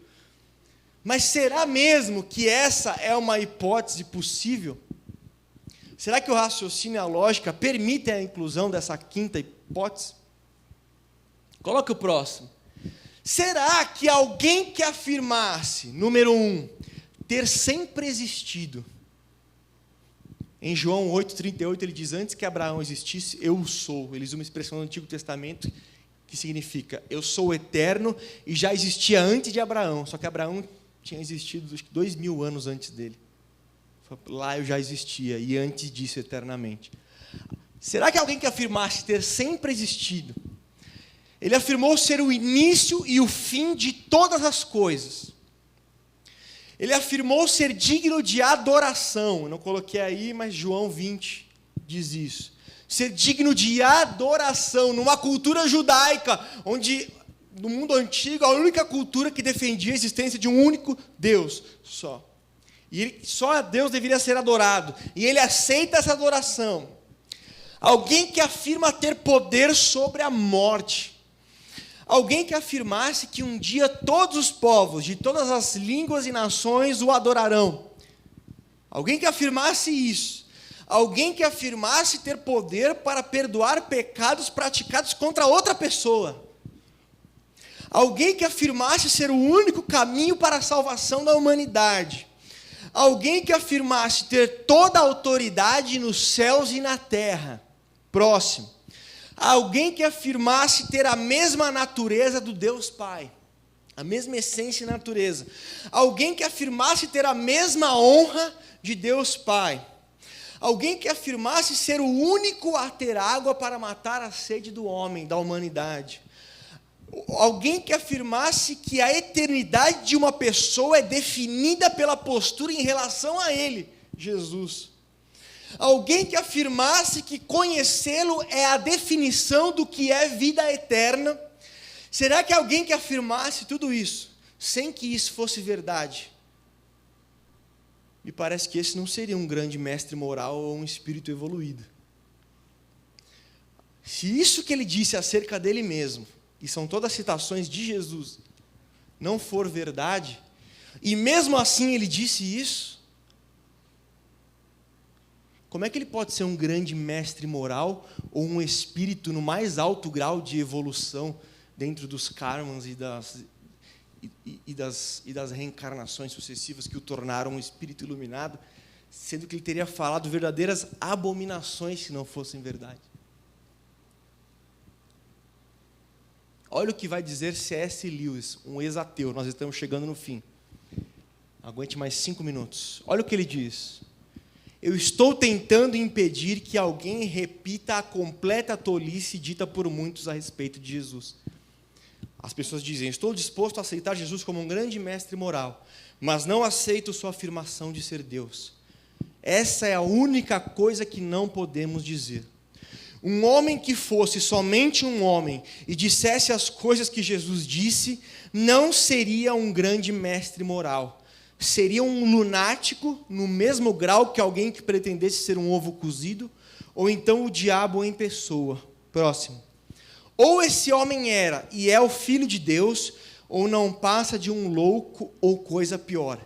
Mas será mesmo que essa é uma hipótese possível? Será que o raciocínio e a lógica permitem a inclusão dessa quinta hipótese? Coloca o próximo. Será que alguém que afirmasse, número 1, ter sempre existido? Em João 8,38 ele diz, antes que Abraão existisse, eu sou. Ele usa uma expressão do Antigo Testamento que significa, eu sou eterno e já existia antes de Abraão. Só que Abraão tinha existido 2000 anos antes dele. Lá eu já existia, e antes disso eternamente. Será que alguém que afirmasse ter sempre existido, ele afirmou ser o início e o fim de todas as coisas. Ele afirmou ser digno de adoração. Eu não coloquei aí, mas João 20 diz isso. Ser digno de adoração, numa cultura judaica, onde, no mundo antigo, a única cultura que defendia a existência de um único Deus só. E só Deus deveria ser adorado. E ele aceita essa adoração. Alguém que afirma ter poder sobre a morte. Alguém que afirmasse que um dia todos os povos, de todas as línguas e nações, o adorarão. Alguém que afirmasse isso. Alguém que afirmasse ter poder para perdoar pecados praticados contra outra pessoa. Alguém que afirmasse ser o único caminho para a salvação da humanidade. Alguém que afirmasse ter toda a autoridade nos céus e na terra. Próximo. Alguém que afirmasse ter a mesma natureza do Deus Pai. A mesma essência e natureza. Alguém que afirmasse ter a mesma honra de Deus Pai. Alguém que afirmasse ser o único a ter água para matar a sede do homem, da humanidade. Alguém que afirmasse que a eternidade de uma pessoa é definida pela postura em relação a ele, Jesus. Alguém que afirmasse que conhecê-lo é a definição do que é vida eterna. Será que alguém que afirmasse tudo isso, sem que isso fosse verdade? Me parece que esse não seria um grande mestre moral ou um espírito evoluído. Se isso que ele disse acerca dele mesmo, e são todas citações de Jesus, não for verdade, e mesmo assim ele disse isso, como é que ele pode ser um grande mestre moral ou um espírito no mais alto grau de evolução dentro dos karmas e das reencarnações sucessivas que o tornaram um espírito iluminado, sendo que ele teria falado verdadeiras abominações se não fossem verdade? Olha o que vai dizer C.S. Lewis, um ex-ateu. Nós estamos chegando no fim. Aguente mais 5 minutos. Olha o que ele diz. Eu estou tentando impedir que alguém repita a completa tolice dita por muitos a respeito de Jesus. As pessoas dizem, estou disposto a aceitar Jesus como um grande mestre moral, mas não aceito sua afirmação de ser Deus. Essa é a única coisa que não podemos dizer. Um homem que fosse somente um homem e dissesse as coisas que Jesus disse, não seria um grande mestre moral. Seria um lunático no mesmo grau que alguém que pretendesse ser um ovo cozido, ou então o diabo em pessoa. Próximo. Ou esse homem era e é o Filho de Deus, ou não passa de um louco ou coisa pior.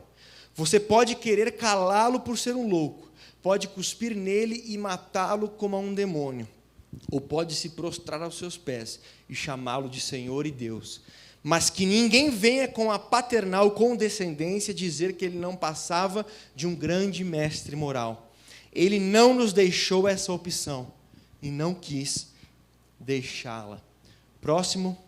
Você pode querer calá-lo por ser um louco, pode cuspir nele e matá-lo como a um demônio, ou pode se prostrar aos seus pés e chamá-lo de Senhor e Deus. Mas que ninguém venha com a paternal condescendência dizer que ele não passava de um grande mestre moral. Ele não nos deixou essa opção e não quis deixá-la. Próximo,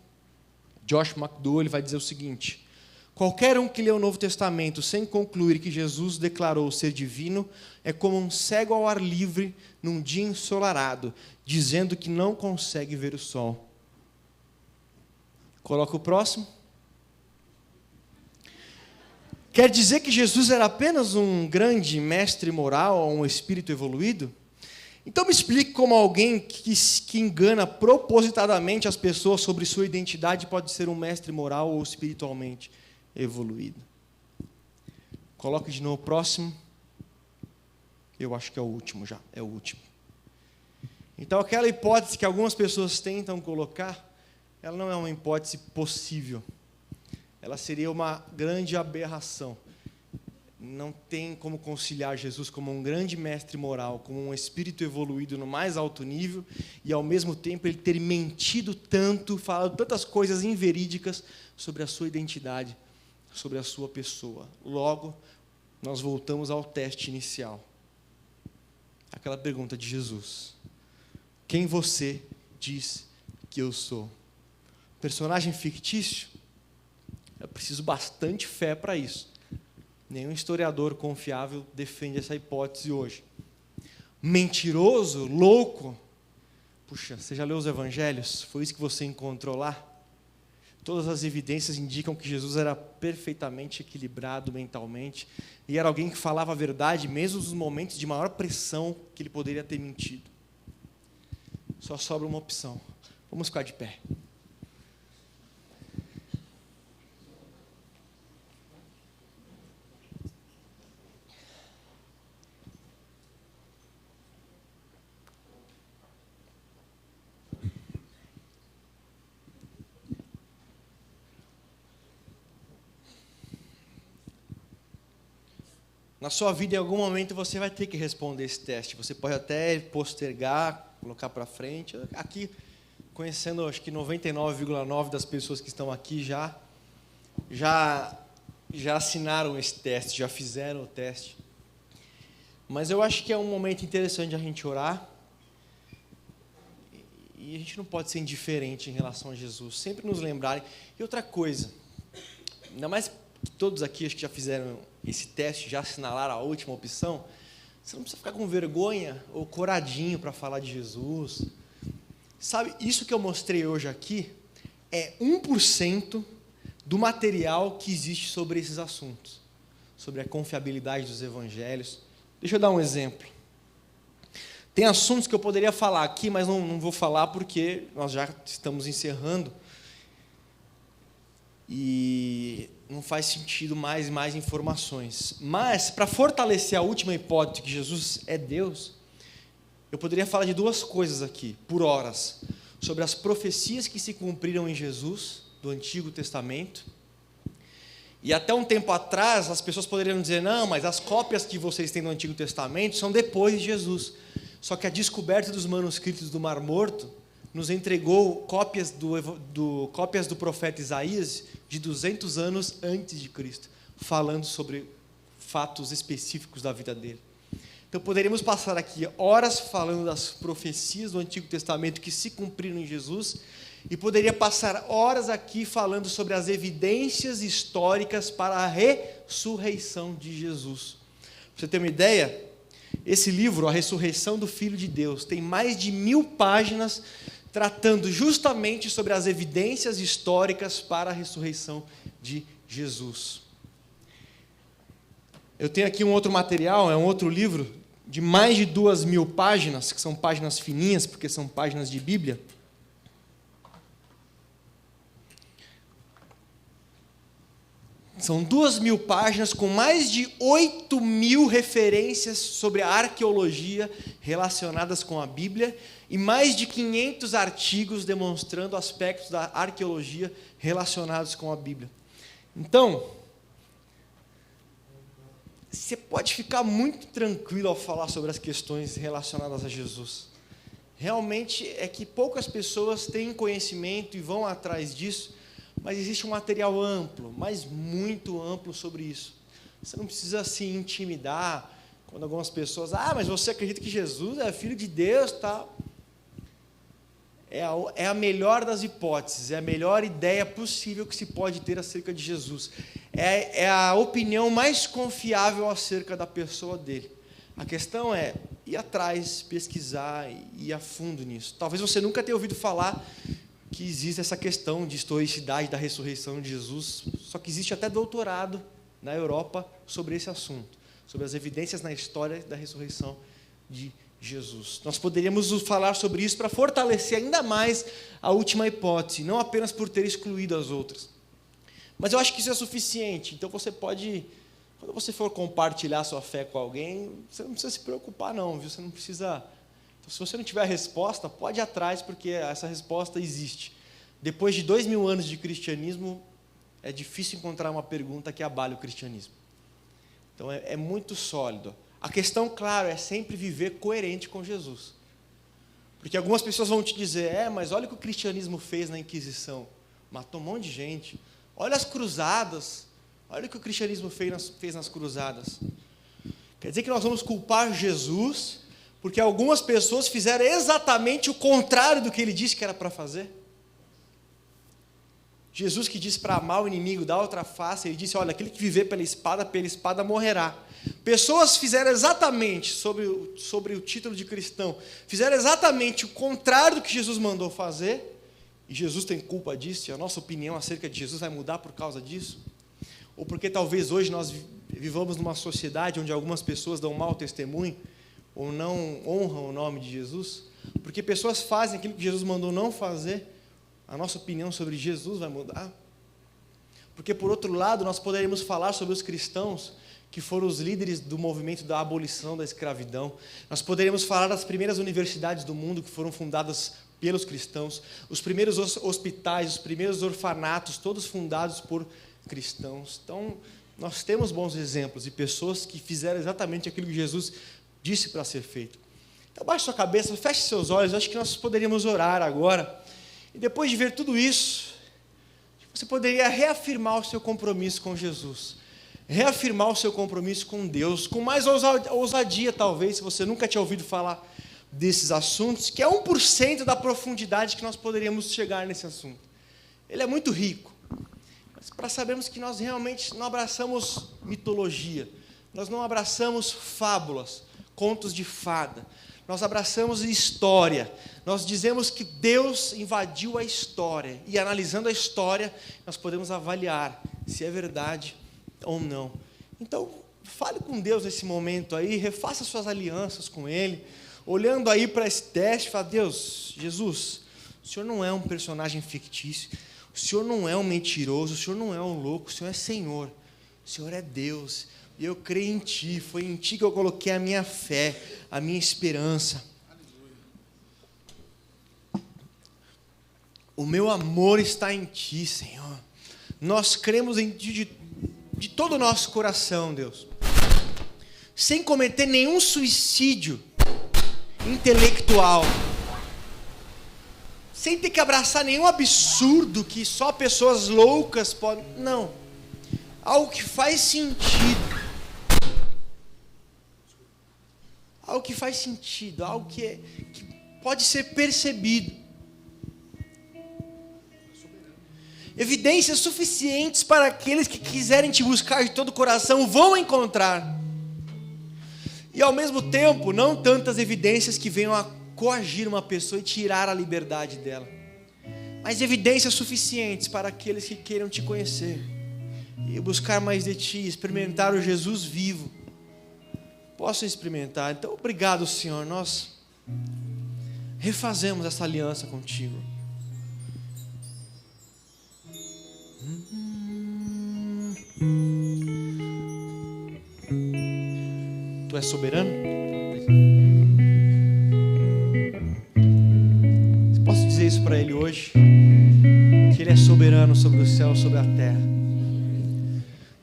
Josh McDowell vai dizer o seguinte: qualquer um que lê o Novo Testamento sem concluir que Jesus declarou ser divino é como um cego ao ar livre num dia ensolarado, dizendo que não consegue ver o sol. Coloca o próximo. Quer dizer que Jesus era apenas um grande mestre moral ou um espírito evoluído? Então me explique como alguém que engana propositadamente as pessoas sobre sua identidade pode ser um mestre moral ou espiritualmente evoluído. Coloque de novo o próximo. Eu acho que é o último já, é o último. Então aquela hipótese que algumas pessoas tentam colocar, ela não é uma hipótese possível. Ela seria uma grande aberração. Não tem como conciliar Jesus como um grande mestre moral, como um espírito evoluído no mais alto nível, e ao mesmo tempo ele ter mentido tanto, falado tantas coisas inverídicas sobre a sua identidade, sobre a sua pessoa. Logo, nós voltamos ao teste inicial. Aquela pergunta de Jesus: quem você diz que eu sou? Personagem fictício? Eu preciso bastante fé para isso. Nenhum historiador confiável defende essa hipótese hoje. Mentiroso? Louco? Puxa, você já leu os evangelhos? Foi isso que você encontrou lá? Todas as evidências indicam que Jesus era perfeitamente equilibrado mentalmente e era alguém que falava a verdade, mesmo nos momentos de maior pressão que ele poderia ter mentido. Só sobra uma opção. Vamos ficar de pé. Na sua vida, em algum momento, você vai ter que responder esse teste. Você pode até postergar, colocar para frente. Aqui, conhecendo, acho que 99,9% das pessoas que estão aqui já assinaram esse teste, já fizeram o teste. Mas eu acho que é um momento interessante a gente orar. E a gente não pode ser indiferente em relação a Jesus. Sempre nos lembrarem. E outra coisa, ainda mais que todos aqui acho que já fizeram esse teste, já assinalaram a última opção, você não precisa ficar com vergonha ou coradinho para falar de Jesus. Sabe, isso que eu mostrei hoje aqui é 1% do material que existe sobre esses assuntos, sobre a confiabilidade dos evangelhos. Deixa eu dar um exemplo. Tem assuntos que eu poderia falar aqui, mas não vou falar porque nós já estamos encerrando. E não faz sentido mais e mais informações. Mas, para fortalecer a última hipótese, que Jesus é Deus, eu poderia falar de duas coisas aqui, por horas. Sobre as profecias que se cumpriram em Jesus, do Antigo Testamento, E até um tempo atrás, as pessoas poderiam dizer, não, mas as cópias que vocês têm do Antigo Testamento são depois de Jesus. Só que a descoberta dos manuscritos do Mar Morto nos entregou cópias do profeta Isaías de 200 anos antes de Cristo, falando sobre fatos específicos da vida dele. Então, poderíamos passar aqui horas falando das profecias do Antigo Testamento que se cumpriram em Jesus, e poderia passar horas aqui falando sobre as evidências históricas para a ressurreição de Jesus. Para você ter uma ideia, esse livro, A Ressurreição do Filho de Deus, tem mais de 1000 páginas tratando justamente sobre as evidências históricas para a ressurreição de Jesus. Eu tenho aqui um outro material, é um outro livro, de mais de 2000 páginas, que são páginas fininhas, porque são páginas de Bíblia. São 2000 páginas com mais de 8000 referências sobre a arqueologia relacionadas com a Bíblia e mais de 500 artigos demonstrando aspectos da arqueologia relacionados com a Bíblia. Então, você pode ficar muito tranquilo ao falar sobre as questões relacionadas a Jesus. Realmente é que poucas pessoas têm conhecimento e vão atrás disso, mas existe um material amplo, mas muito amplo sobre isso. Você não precisa se intimidar quando algumas pessoas, mas você acredita que Jesus é filho de Deus, tá? É a melhor das hipóteses, é a melhor ideia possível que se pode ter acerca de Jesus. É a opinião mais confiável acerca da pessoa dele. A questão é ir atrás, pesquisar e ir a fundo nisso. Talvez você nunca tenha ouvido falar que existe essa questão de historicidade da ressurreição de Jesus, só que existe até doutorado na Europa sobre esse assunto, sobre as evidências na história da ressurreição de Jesus. Nós poderíamos falar sobre isso para fortalecer ainda mais a última hipótese, não apenas por ter excluído as outras. Mas eu acho que isso é suficiente, então você pode, quando você for compartilhar sua fé com alguém, você não precisa se preocupar não, viu? Você não precisa... Então, se você não tiver a resposta, pode ir atrás, porque essa resposta existe. Depois de 2000 anos de cristianismo, é difícil encontrar uma pergunta que abale o cristianismo. Então, é muito sólido. A questão, claro, é sempre viver coerente com Jesus. Porque algumas pessoas vão te dizer, mas olha o que o cristianismo fez na Inquisição. Matou um monte de gente. Olha as cruzadas. Olha o que o cristianismo fez nas cruzadas. Quer dizer que nós vamos culpar Jesus porque algumas pessoas fizeram exatamente o contrário do que ele disse que era para fazer? Jesus que disse para amar o inimigo, dar outra face, ele disse, olha, aquele que viver pela espada morrerá. Pessoas fizeram exatamente, sobre o título de cristão, fizeram exatamente o contrário do que Jesus mandou fazer, e Jesus tem culpa disso, e a nossa opinião acerca de Jesus vai mudar por causa disso? Ou porque talvez hoje nós vivamos numa sociedade onde algumas pessoas dão mau testemunho, ou não honram o nome de Jesus, porque pessoas fazem aquilo que Jesus mandou não fazer, a nossa opinião sobre Jesus vai mudar? Porque, por outro lado, nós poderíamos falar sobre os cristãos que foram os líderes do movimento da abolição da escravidão. Nós poderíamos falar das primeiras universidades do mundo que foram fundadas pelos cristãos, os primeiros hospitais, os primeiros orfanatos, todos fundados por cristãos. Então, nós temos bons exemplos de pessoas que fizeram exatamente aquilo que Jesus disse para ser feito. Então, baixe sua cabeça, feche seus olhos, acho que nós poderíamos orar agora. E depois de ver tudo isso, você poderia reafirmar o seu compromisso com Jesus, reafirmar o seu compromisso com Deus, com mais ousadia talvez, se você nunca tinha ouvido falar desses assuntos, que é 1% da profundidade que nós poderíamos chegar nesse assunto. Ele é muito rico, mas para sabermos que nós realmente não abraçamos mitologia, nós não abraçamos fábulas, contos de fada, nós abraçamos história, nós dizemos que Deus invadiu a história, e analisando a história, nós podemos avaliar se é verdade ou não. Então, fale com Deus nesse momento aí, refaça suas alianças com Ele, olhando aí para esse teste, fala, Deus, Jesus, o Senhor não é um personagem fictício, o Senhor não é um mentiroso, o Senhor não é um louco, o Senhor é Senhor, o Senhor é Deus, e eu creio em Ti, foi em Ti que eu coloquei a minha fé, a minha esperança. O meu amor está em Ti, Senhor. Nós cremos em Ti de todo o nosso coração, Deus, sem cometer nenhum suicídio intelectual, sem ter que abraçar nenhum absurdo que só pessoas loucas podem. Não. Algo que faz sentido. Algo que faz sentido, algo que pode ser percebido. Evidências suficientes para aqueles que quiserem te buscar de todo o coração vão encontrar. E ao mesmo tempo, não tantas evidências que venham a coagir uma pessoa e tirar a liberdade dela, mas evidências suficientes para aqueles que queiram te conhecer e buscar mais de ti, experimentar o Jesus vivo. Possam experimentar. Então, obrigado, Senhor. Nós refazemos essa aliança contigo. Tu és soberano? Posso dizer isso para Ele hoje? Que Ele é soberano sobre o céu, sobre a terra.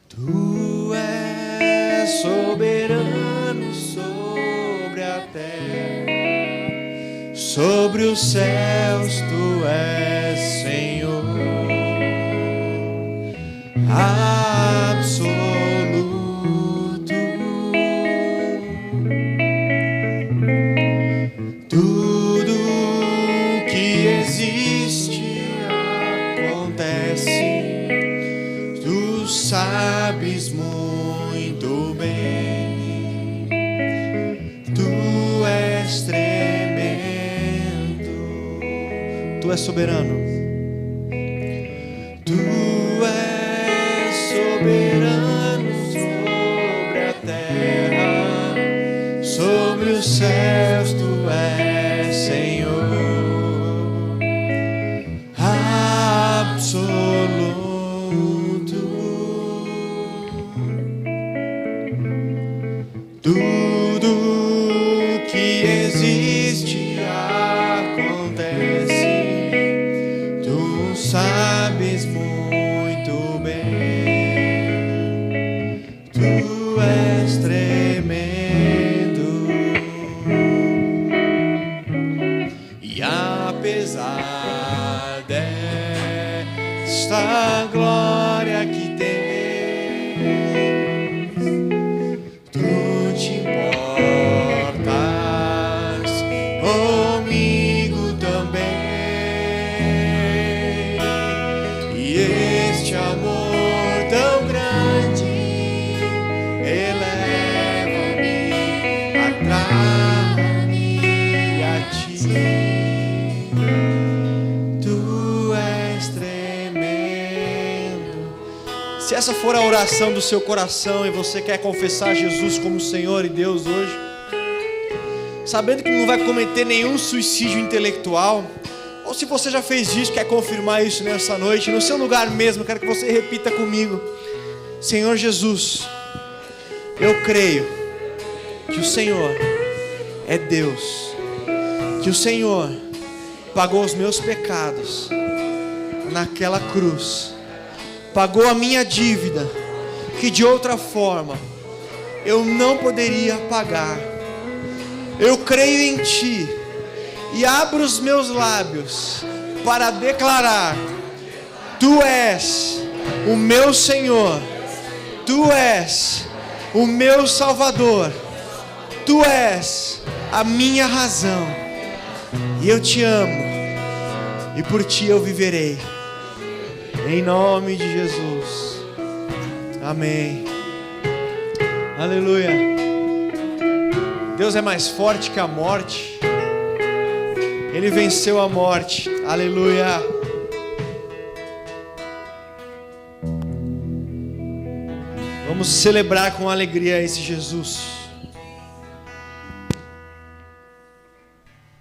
Tu és soberano sobre a terra, sobre os céus tu és Senhor, absoluto. Tudo que existe acontece, tu sabes muito bem, tu és tremendo, tu és soberano, tu és soberano sobre a terra, sobre os céus tu és Senhor, absoluto. Tudo que existe acontece, tu sabes muito bem, tu és tremendo. E apesar desta glória que tens, tu te importas comigo também. E este amor tão grande eleva-me, atrai-me a ti. Tu és tremendo. Se essa for a oração do seu coração e você quer confessar Jesus como Senhor e Deus hoje, sabendo que não vai cometer nenhum suicídio intelectual, ou se você já fez isso, quer confirmar isso nessa noite, no seu lugar mesmo, eu quero que você repita comigo: Senhor Jesus, eu creio que o Senhor é Deus, que o Senhor pagou os meus pecados naquela cruz, pagou a minha dívida, que de outra forma eu não poderia pagar. Eu creio em Ti e abro os meus lábios para declarar: Tu és o meu Senhor, Tu és o meu Salvador, Tu és a minha razão, e eu Te amo, e por Ti eu viverei. Em nome de Jesus. Amém. Aleluia. Deus é mais forte que a morte. Ele venceu a morte. Aleluia. Vamos celebrar com alegria esse Jesus.